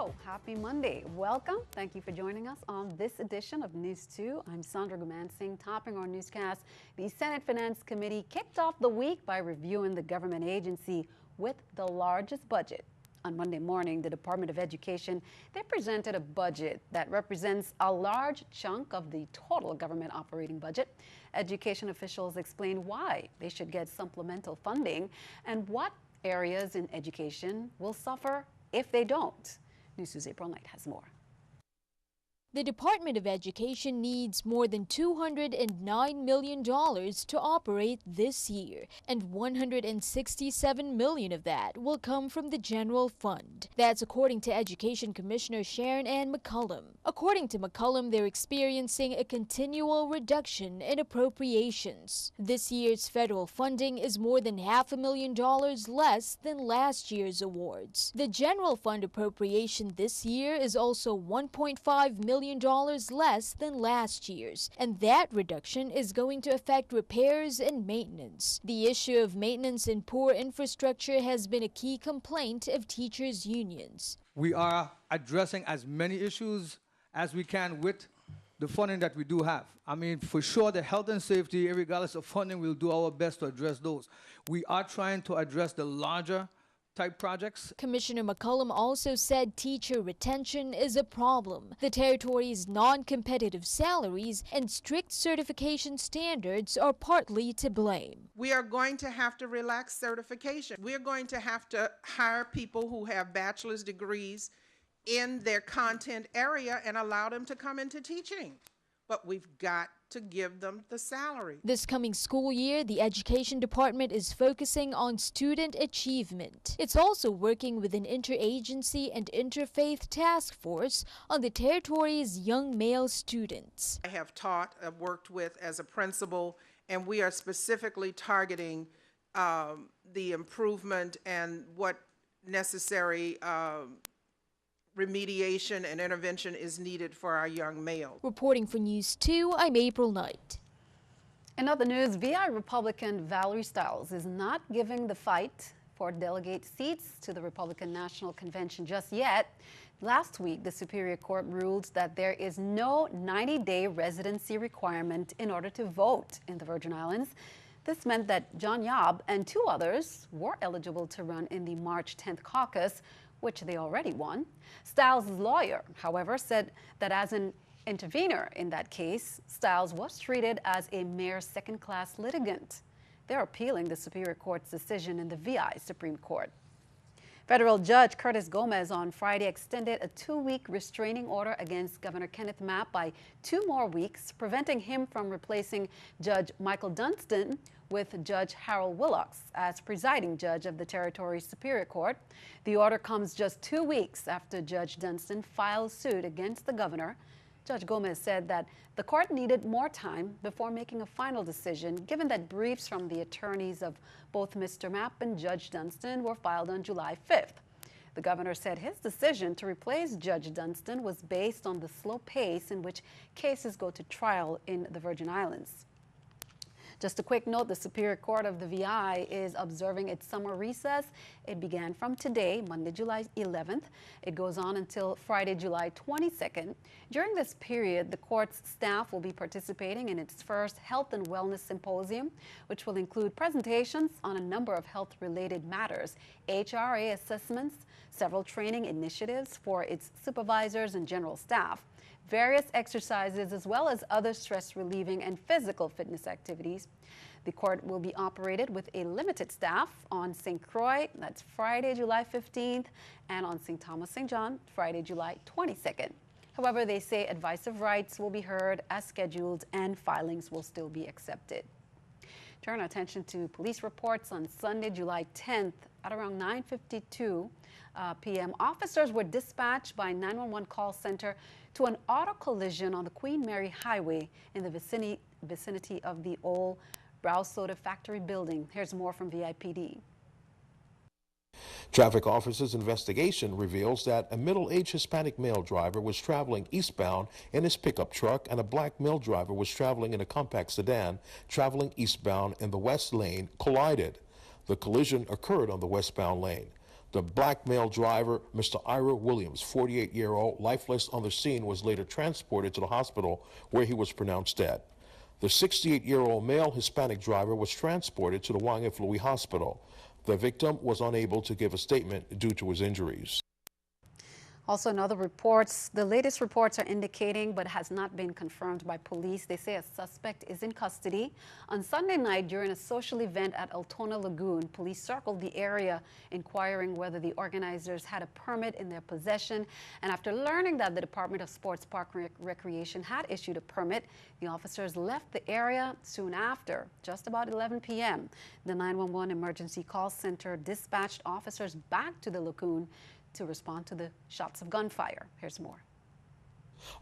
Hello, happy Monday. Welcome. Thank you for joining us on this edition of News 2. I'm Sandra Gumansing, topping our newscast. The Senate Finance Committee kicked off the week by reviewing the government agency with the largest budget. On Monday morning, the Department of Education, they presented a budget that represents a large chunk of the total government operating budget. Education officials explained why they should get supplemental funding and what areas in education will suffer if they don't. News2's April Knight has more. The Department of Education needs more than $209 million to operate this year, and $167 million of that will come from the general fund. That's according to Education Commissioner Sharon Ann McCullum. According to McCullum, they're experiencing a continual reduction in appropriations. This year's federal funding is more than $500,000 less than last year's awards. The general fund appropriation this year is also $1.5 million less than last year's, and that reduction is going to affect repairs and maintenance. The issue of maintenance and poor infrastructure has been a key complaint of teachers' unions. We are addressing as many issues as we can with the funding that we do have. I mean, for sure, the health and safety, regardless of funding, we'll do our best to address those. We are trying to address the larger type projects. Commissioner McCullum also said teacher retention is a problem. The territory's non-competitive salaries and strict certification standards are partly to blame. We are going to have to relax certification. We're going to have to hire people who have bachelor's degrees in their content area and allow them to come into teaching. But we've got to give them the salary. This coming school year, the Education Department is focusing on student achievement. It's also working with an interagency and interfaith task force on the territory's young male students. I have taught, worked with as a principal, and we are specifically targeting the improvement and what necessary remediation and intervention is needed for our young males. Reporting for News 2, I'm April Knight. In other news, VI Republican Valerie Stiles is not giving the fight for delegate seats to the Republican National Convention just yet. Last week, the Superior Court ruled that there is no 90-day residency requirement in order to vote in the Virgin Islands. This meant that John Yob and two others were eligible to run in the March 10th caucus, which they already won. Stiles' lawyer, however, said that as an intervener in that case, Stiles was treated as a mere second-class litigant. They're appealing the Superior Court's decision in the VI Supreme Court. Federal Judge Curtis Gomez on Friday extended a 2-week restraining order against Governor Kenneth Mapp by 2 more weeks, preventing him from replacing Judge Michael Dunstan with Judge Harold Willocks as presiding judge of the territory's Superior Court. The order comes just 2 weeks after Judge Dunstan filed suit against the governor. Judge Gomez said that the court needed more time before making a final decision, given that briefs from the attorneys of both Mr. Mapp and Judge Dunstan were filed on July 5th. The governor said his decision to replace Judge Dunstan was based on the slow pace in which cases go to trial in the Virgin Islands. Just a quick note, the Superior Court of the VI is observing its summer recess. It began from today, Monday, July 11th. It goes on until Friday, July 22nd. During this period, the court's staff will be participating in its first Health and Wellness Symposium, which will include presentations on a number of health-related matters, HRA assessments, several training initiatives for its supervisors and general staff, various exercises, as well as other stress-relieving and physical fitness activities. The court will be operated with a limited staff on St. Croix, that's Friday, July 15th, and on St. Thomas St. John, Friday, July 22nd. However, they say advice of rights will be heard as scheduled and filings will still be accepted. Turn our attention to police reports on Sunday, July 10th at around 9:52 p.m. Officers were dispatched by 911 call center to an auto collision on the Queen Mary Highway in the vicinity of the old Brow Soda Factory building. Here's more from VIPD. Traffic officers' investigation reveals that a middle-aged Hispanic male driver was traveling eastbound in his pickup truck, and a black male driver was traveling in a compact sedan traveling eastbound in the west lane collided. The collision occurred on the westbound lane. The black male driver, Mr. Ira Williams, 48-year-old, lifeless on the scene, was later transported to the hospital where he was pronounced dead. The 68-year-old male Hispanic driver was transported to the Wangiflui Hospital. The victim was unable to give a statement due to his injuries. Also, in other reports, the latest reports are indicating, but has not been confirmed by police. They say a suspect is in custody. On Sunday night, during a social event at Altona Lagoon, police circled the area, inquiring whether the organizers had a permit in their possession. And after learning that the Department of Sports Park Recreation had issued a permit, the officers left the area soon after, just about 11 p.m. The 911 emergency call center dispatched officers back to the lagoon to respond to the shots of gunfire. Here's more.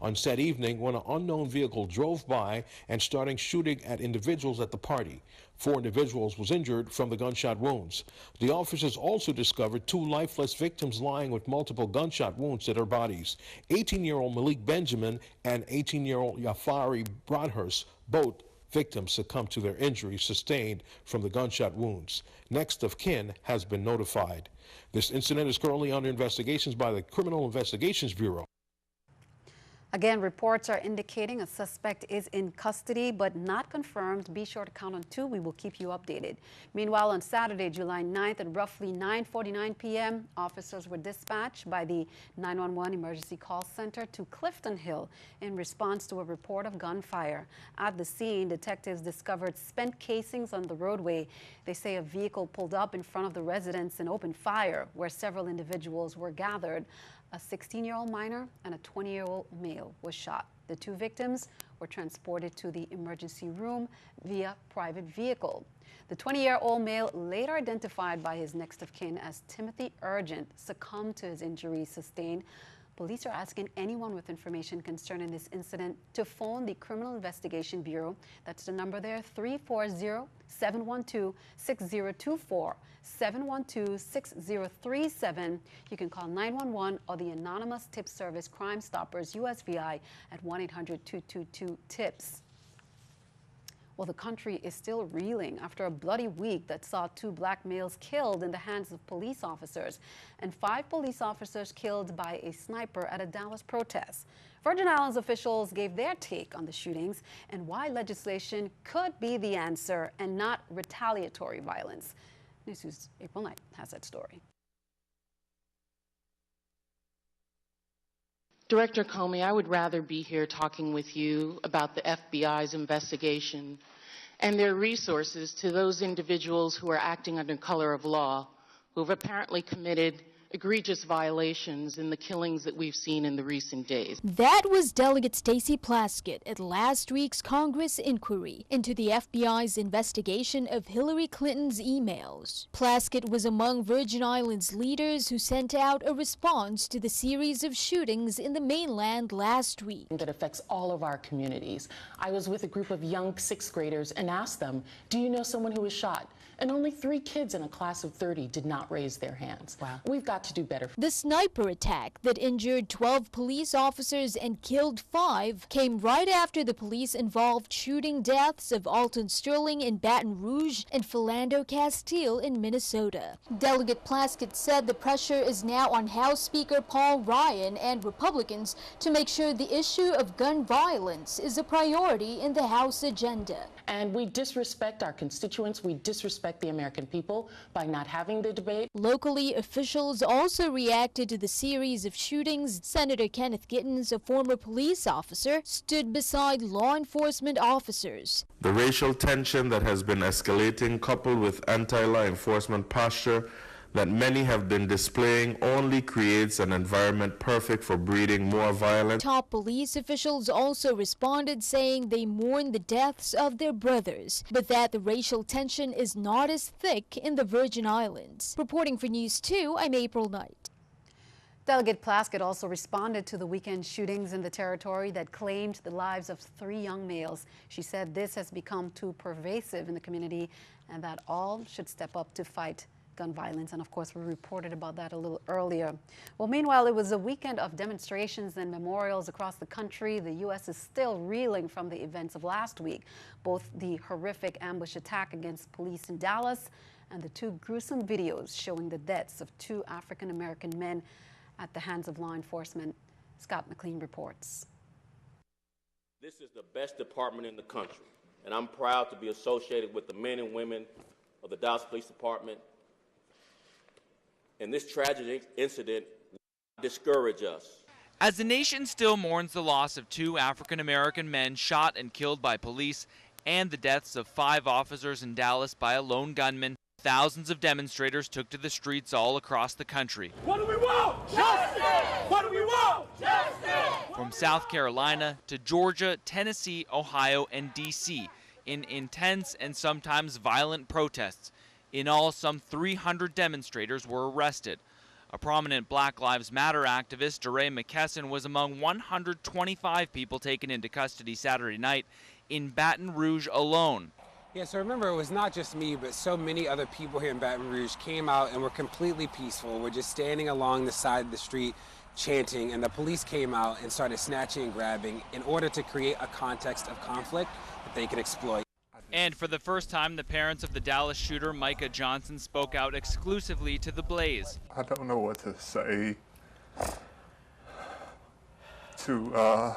On said evening, when an unknown vehicle drove by and started shooting at individuals at the party. 4 individuals was injured from the gunshot wounds. The officers also discovered 2 lifeless victims lying with multiple gunshot wounds to their bodies. 18-year-old Malik Benjamin and 18-year-old Yafari Broadhurst, both victims succumbed to their injuries sustained from the gunshot wounds. Next of kin has been notified. This incident is currently under investigations by the Criminal Investigations Bureau. Again, reports are indicating a suspect is in custody, but not confirmed. Be sure to count on 2. We will keep you updated. Meanwhile, on Saturday, July 9th at roughly 9:49 p.m., officers were dispatched by the 911 emergency call center to Clifton Hill in response to a report of gunfire. At the scene, detectives discovered spent casings on the roadway. They say a vehicle pulled up in front of the residence and opened fire, where several individuals were gathered. A 16-year-old minor and a 20-year-old male was shot. The 2 victims were transported to the emergency room via private vehicle. The 20-year-old male, later identified by his next of kin as Timothy Urgent, succumbed to his injuries sustained. Police are asking anyone with information concerning this incident to phone the Criminal Investigation Bureau. That's the number there, 340-712-6024, 712-6037. You can call 911 or the anonymous tip service Crime Stoppers USVI at 1-800-222-TIPS. Well, the country is still reeling after a bloody week that saw 2 black males killed in the hands of police officers and 5 police officers killed by a sniper at a Dallas protest. Virgin Islands officials gave their take on the shootings and why legislation could be the answer and not retaliatory violence. NEWS2's April Knight has that story. Director Comey, I would rather be here talking with you about the FBI's investigation and their resources to those individuals who are acting under color of law, who have apparently committed egregious violations in the killings that we've seen in the recent days. That was Delegate Stacey Plaskett at last week's Congress inquiry into the FBI's investigation of Hillary Clinton's emails. Plaskett was among Virgin Islands leaders who sent out a response to the series of shootings in the mainland last week. That affects all of our communities. I was with a group of young 6th graders and asked them, do you know someone who was shot? And only 3 kids in a class of 30 did not raise their hands. Wow. We've got to do better. The sniper attack that injured 12 police officers and killed 5 came right after the police-involved shooting deaths of Alton Sterling in Baton Rouge and Philando Castile in Minnesota. Delegate Plaskett said the pressure is now on House Speaker Paul Ryan and Republicans to make sure the issue of gun violence is a priority in the House agenda. And we disrespect our constituents, we disrespect the American people by not having the debate. Locally, officials also reacted to the series of shootings. Senator Kenneth Gittens, a former police officer, stood beside law enforcement officers. The racial tension that has been escalating, coupled with anti-law enforcement posture that many have been displaying, only creates an environment perfect for breeding more violence. Top police officials also responded, saying they mourn the deaths of their brothers, but that the racial tension is not as thick in the Virgin Islands. Reporting for News 2, I'm April Knight. Delegate Plaskett also responded to the weekend shootings in the territory that claimed the lives of 3 young males. She said this has become too pervasive in the community and that all should step up to fight gun violence, and of course we reported about that a little earlier. Well, meanwhile, it was a weekend of demonstrations and memorials across the country. The U.S. is still reeling from the events of last week, both the horrific ambush attack against police in Dallas and the two gruesome videos showing the deaths of two African-American men at the hands of law enforcement. Scott McLean reports. This is the best department in the country, and I'm proud to be associated with the men and women of the Dallas Police Department. And this tragic incident will not discourage us. As the nation still mourns the loss of two African-American men shot and killed by police and the deaths of 5 officers in Dallas by a lone gunman, thousands of demonstrators took to the streets all across the country. What do we want? Justice! What do we want? Justice! From South Carolina to Georgia, Tennessee, Ohio, and D.C. in intense and sometimes violent protests. In all, some 300 demonstrators were arrested. A prominent Black Lives Matter activist, DeRay McKesson, was among 125 people taken into custody Saturday night in Baton Rouge alone. Yeah, so remember, it was not just me, but so many other people here in Baton Rouge came out and were completely peaceful. We're just standing along the side of the street chanting, and the police came out and started snatching and grabbing in order to create a context of conflict that they could exploit. And for the first time, the parents of the Dallas shooter, Micah Johnson, spoke out exclusively to the Blaze. I don't know what to say to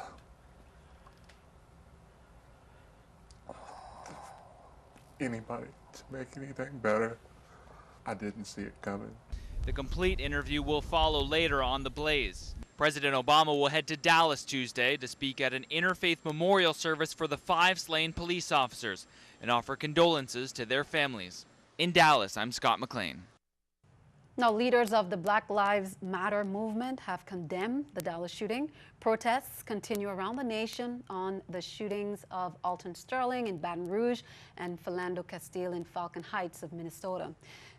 anybody to make anything better. I didn't see it coming. The complete interview will follow later on The Blaze. President Obama will head to Dallas Tuesday to speak at an interfaith memorial service for the 5 slain police officers and offer condolences to their families. In Dallas, I'm Scott McLean. Now, leaders of the Black Lives Matter movement have condemned the Dallas shooting. Protests continue around the nation on the shootings of Alton Sterling in Baton Rouge and Philando Castile in Falcon Heights of Minnesota.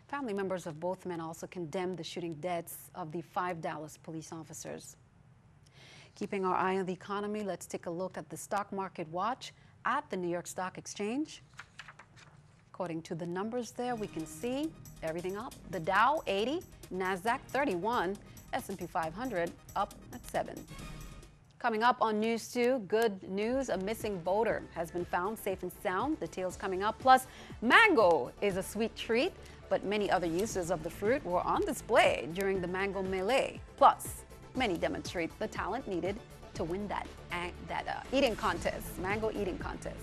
Family members of both men also condemned the shooting deaths of the 5 Dallas police officers. Keeping our eye on the economy, let's take a look at the stock market watch at the New York Stock Exchange. According to the numbers there, we can see everything up. The Dow 80, NASDAQ 31, S&P 500 up at 7. Coming up on News 2, good news, a missing boater has been found safe and sound. Details coming up. Plus, mango is a sweet treat, but many other uses of the fruit were on display during the Mango Melee. Plus, many demonstrate the talent needed to win that eating contest, mango eating contest.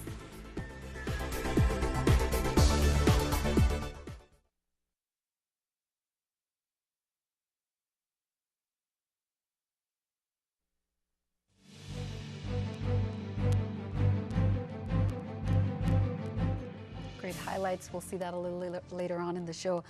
Great highlights. We'll see that a little later on in the show.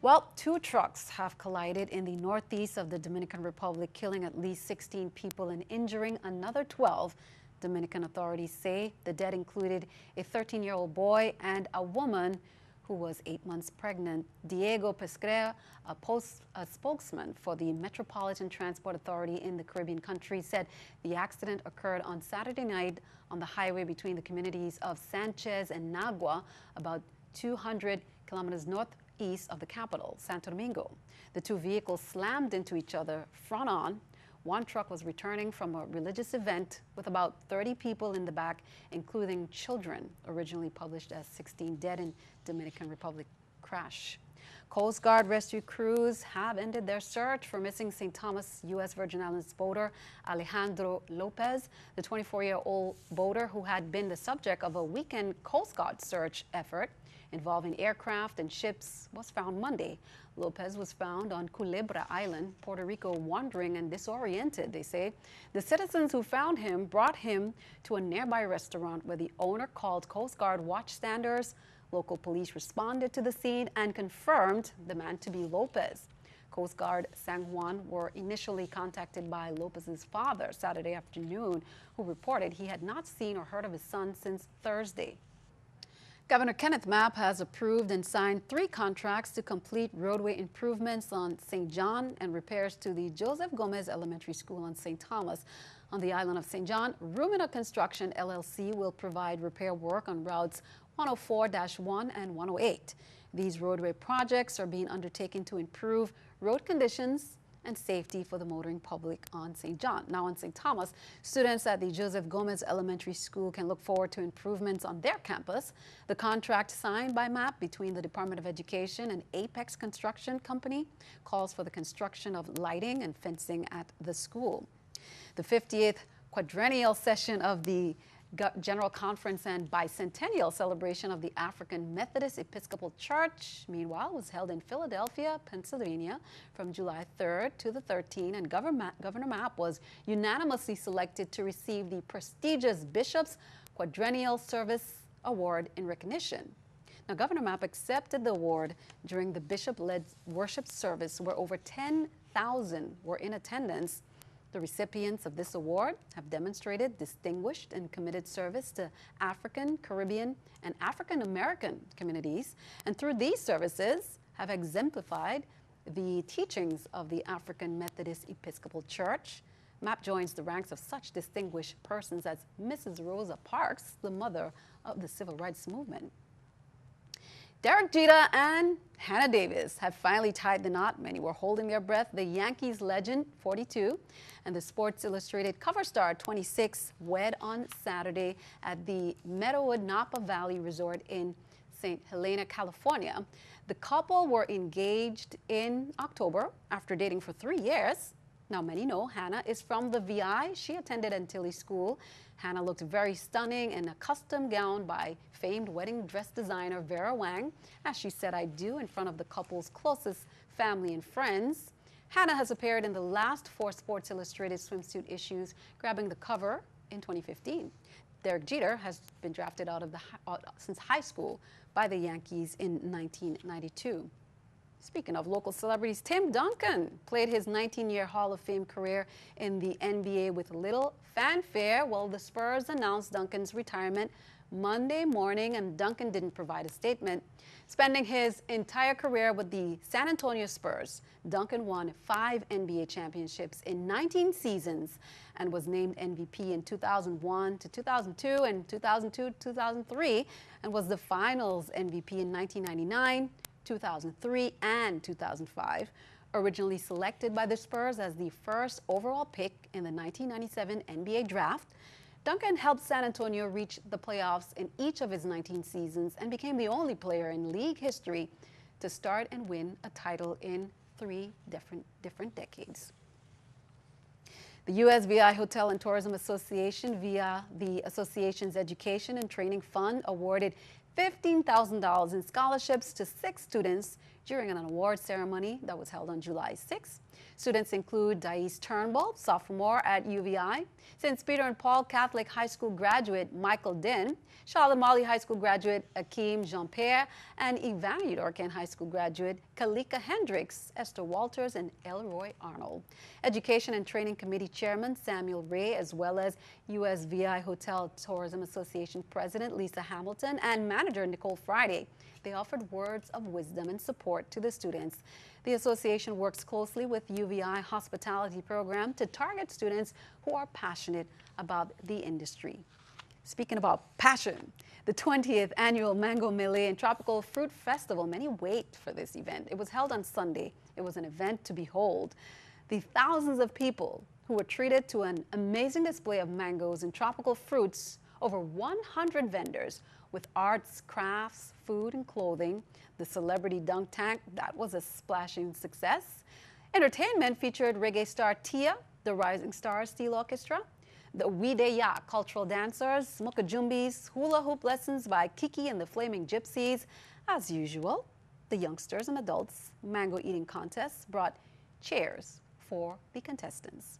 Well, 2 trucks have collided in the northeast of the Dominican Republic, killing at least 16 people and injuring another 12. Dominican authorities say the dead included a 13-year-old boy and a woman who was 8 months pregnant. Diego Pesquera, a spokesman for the Metropolitan Transport Authority in the Caribbean country, said the accident occurred on Saturday night on the highway between the communities of Sanchez and Nagua, about 200 kilometers northeast of the capital, Santo Domingo. The 2 vehicles slammed into each other front on. One truck was returning from a religious event with about 30 people in the back, including children, originally published as 16 dead in Dominican Republic crash. Coast Guard rescue crews have ended their search for missing St. Thomas, U.S. Virgin Islands boater Alejandro Lopez. The 24-year-old boater, who had been the subject of a weekend Coast Guard search effort involving aircraft and ships, was found Monday. Lopez was found on Culebra Island, Puerto Rico, wandering and disoriented, they say. The citizens who found him brought him to a nearby restaurant where the owner called Coast Guard watchstanders. Local police responded to the scene and confirmed the man to be Lopez. Coast Guard San Juan were initially contacted by Lopez's father Saturday afternoon, who reported he had not seen or heard of his son since Thursday. Governor Kenneth Mapp has approved and signed 3 contracts to complete roadway improvements on St. John and repairs to the Joseph Gomez Elementary School on St. Thomas. On the island of St. John, Rumina Construction LLC will provide repair work on routes 104-1 and 108. These roadway projects are being undertaken to improve road conditions and safety for the motoring public on St. John. Now on St. Thomas, students at the Joseph Gomez Elementary School can look forward to improvements on their campus. The contract signed by MAP between the Department of Education and Apex Construction Company calls for the construction of lighting and fencing at the school. The 50th quadrennial session of the General Conference and bicentennial celebration of the African Methodist Episcopal Church, meanwhile, was held in Philadelphia, Pennsylvania from July 3rd to the 13th, and Governor Mapp was unanimously selected to receive the prestigious Bishop's Quadrennial Service Award in recognition. Now, Governor Mapp accepted the award during the bishop-led worship service where over 10,000 were in attendance. The recipients of this award have demonstrated distinguished and committed service to African, Caribbean, and African American communities, and through these services have exemplified the teachings of the African Methodist Episcopal Church. MAP joins the ranks of such distinguished persons as Mrs. Rosa Parks, the mother of the Civil Rights Movement. Derek Jeter and Hannah Davis have finally tied the knot. Many were holding their breath. The Yankees legend, 42, and the Sports Illustrated cover star, 26, wed on Saturday at the Meadowood Napa Valley Resort in St. Helena, California. The couple were engaged in October after dating for 3 years. Now, many know Hannah is from the VI. She attended Antilles School. Hannah looked very stunning in a custom gown by famed wedding dress designer Vera Wang as she said "I do" in front of the couple's closest family and friends. Hannah has appeared in the last 4 Sports Illustrated swimsuit issues, grabbing the cover in 2015. Derek Jeter has been drafted out of since high school by the Yankees in 1992. Speaking of local celebrities, Tim Duncan played his 19-year Hall of Fame career in the NBA with little fanfare. Well, the Spurs announced Duncan's retirement Monday morning, and Duncan didn't provide a statement. Spending his entire career with the San Antonio Spurs, Duncan won 5 NBA championships in 19 seasons and was named MVP in 2001 to 2002 and 2002-2003, and was the Finals MVP in 1999, 2003, and 2005. Originally selected by the Spurs as the first overall pick in the 1997 NBA draft, Duncan helped San Antonio reach the playoffs in each of his 19 seasons and became the only player in league history to start and win a title in 3 different decades. The U.S. VI Hotel and Tourism Association, via the association's Education and Training Fund, awarded $15,000 in scholarships to 6 students during an award ceremony that was held on July 6. Students include Dais Turnbull, sophomore at UVI, St. Peter and Paul Catholic High School graduate Michael Din, Charlotte Molly High School graduate Akeem Jean-Pierre, and Evaluate Orcan High School graduate Kalika Hendricks, Esther Walters, and Elroy Arnold. Education and Training Committee Chairman Samuel Ray, as well as U.S. VI Hotel Tourism Association President Lisa Hamilton and Manager Nicole Friday, they offered words of wisdom and support to the students. The association works closely with UVI Hospitality Program to target students who are passionate about the industry. Speaking about passion, the 20th annual Mango Melee and Tropical Fruit Festival, many wait for this event. It was held on Sunday. It was an event to behold. The thousands of people who were treated to an amazing display of mangoes and tropical fruits, over 100 vendors with arts, crafts, food, and clothing. The celebrity dunk tank, that was a splashing success. Entertainment featured reggae star Tia, the Rising Stars Steel Orchestra, the Wideya cultural dancers, Mukajumbis, hula hoop lessons by Kiki and the Flaming Gypsies. As usual, the youngsters and adults mango eating contests brought chairs for the contestants.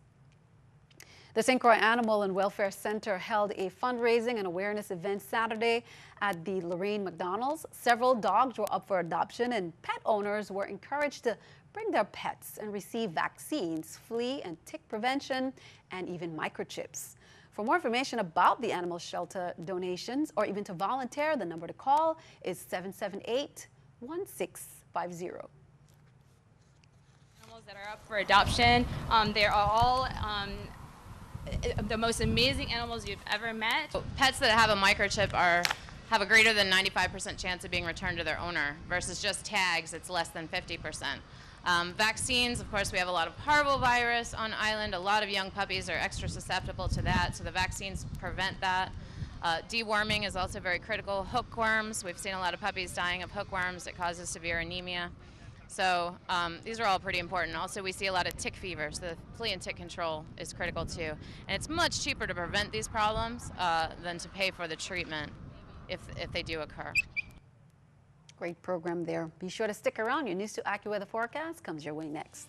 The Synchro Animal and Welfare Center held a fundraising and awareness event Saturday at the Lorraine McDonald's. Several dogs were up for adoption, and pet owners were encouraged to bring their pets and receive vaccines, flea and tick prevention, and even microchips. For more information about the animal shelter donations, or even to volunteer, the number to call is 778-1650. Animals that are up for adoption, they are all the most amazing animals you've ever met. Pets that have a microchip have a greater than 95% chance of being returned to their owner versus just tags, it's less than 50%. Vaccines, of course, we have a lot of parvovirus on island. A lot of young puppies are extra susceptible to that, so the vaccines prevent that. Deworming is also very critical. Hookworms, we've seen a lot of puppies dying of hookworms. It causes severe anemia. So these are all pretty important. Also, we see a lot of tick fever, so the flea and tick control is critical too. And it's much cheaper to prevent these problems than to pay for the treatment if they do occur. Great program there. Be sure to stick around. Your News 2 AccuWeather forecast comes your way next.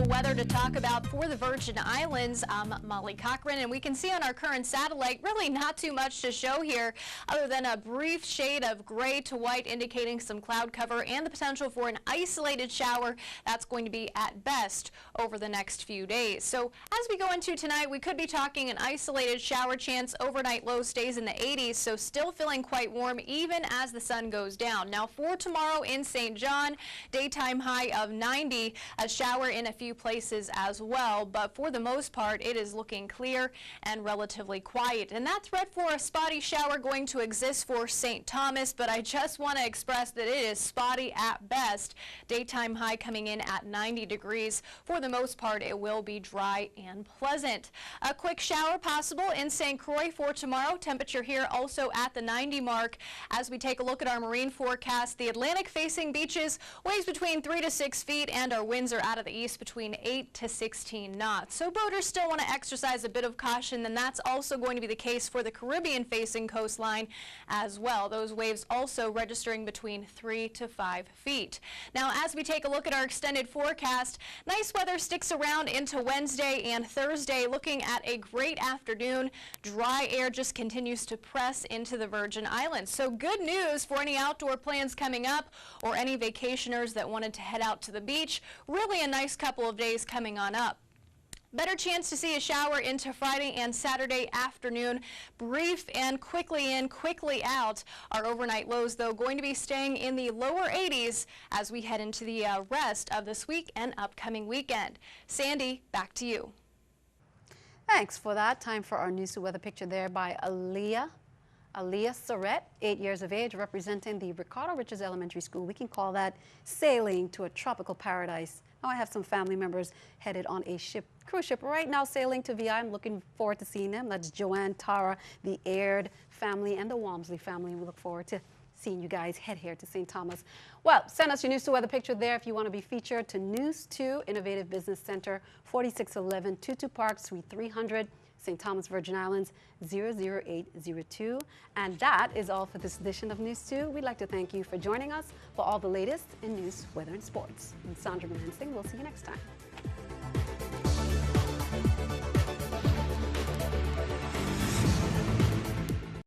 Weather to talk about for the Virgin Islands. I'm Molly Cochran, and we can see on our current satellite really not too much to show here other than a brief shade of gray to white indicating some cloud cover and the potential for an isolated shower. That's going to be at best over the next few days. So as we go into tonight, we could be talking an isolated shower chance. Overnight low stays in the 80s, so still feeling quite warm even as the sun goes down. Now for tomorrow in St. John, daytime high of 90, a shower in a few places as well, but for the most part it is looking clear and relatively quiet. And that threat for a spotty shower going to exist for St. Thomas, but I just want to express that it is spotty at best. Daytime high coming in at 90 degrees. For the most part it will be dry and pleasant. A quick shower possible in St. Croix for tomorrow. Temperature here also at the 90 mark. As we take a look at our marine forecast, the Atlantic facing beaches waves between 3 to 6 feet and our winds are out of the east between 8 to 16 knots. So boaters still want to exercise a bit of caution, and that's also going to be the case for the Caribbean facing coastline as well. Those waves also registering between 3 to 5 feet. Now as we take a look at our extended forecast, nice weather sticks around into Wednesday and Thursday, looking at a great afternoon. Dry air just continues to press into the Virgin Islands. So good news for any outdoor plans coming up or any vacationers that wanted to head out to the beach. Really a nice couple of days coming on up. Better chance to see a shower into Friday and Saturday afternoon. Brief and quickly in, quickly out. Our overnight lows, though, going to be staying in the lower 80s as we head into the rest of this week and upcoming weekend. Sandy, back to you. Thanks for that. Time for our News 2 weather picture there by Aaliyah Surrett, 8 years of age, representing the Ricardo Richards Elementary School. We can call that sailing to a tropical paradise. Now I have some family members headed on a cruise ship right now sailing to VI. I'm looking forward to seeing them. That's Joanne, Tara, the Aird family, and the Walmsley family. We look forward to seeing you guys head here to St. Thomas. Well, send us your News 2 weather picture there if you want to be featured to News 2 Innovative Business Center, 4611 Tutu Park, Suite 300. St. Thomas, Virgin Islands, 00802. And that is all for this edition of News 2. We'd like to thank you for joining us for all the latest in news, weather, and sports. I'm Sandra Mansting. We'll see you next time.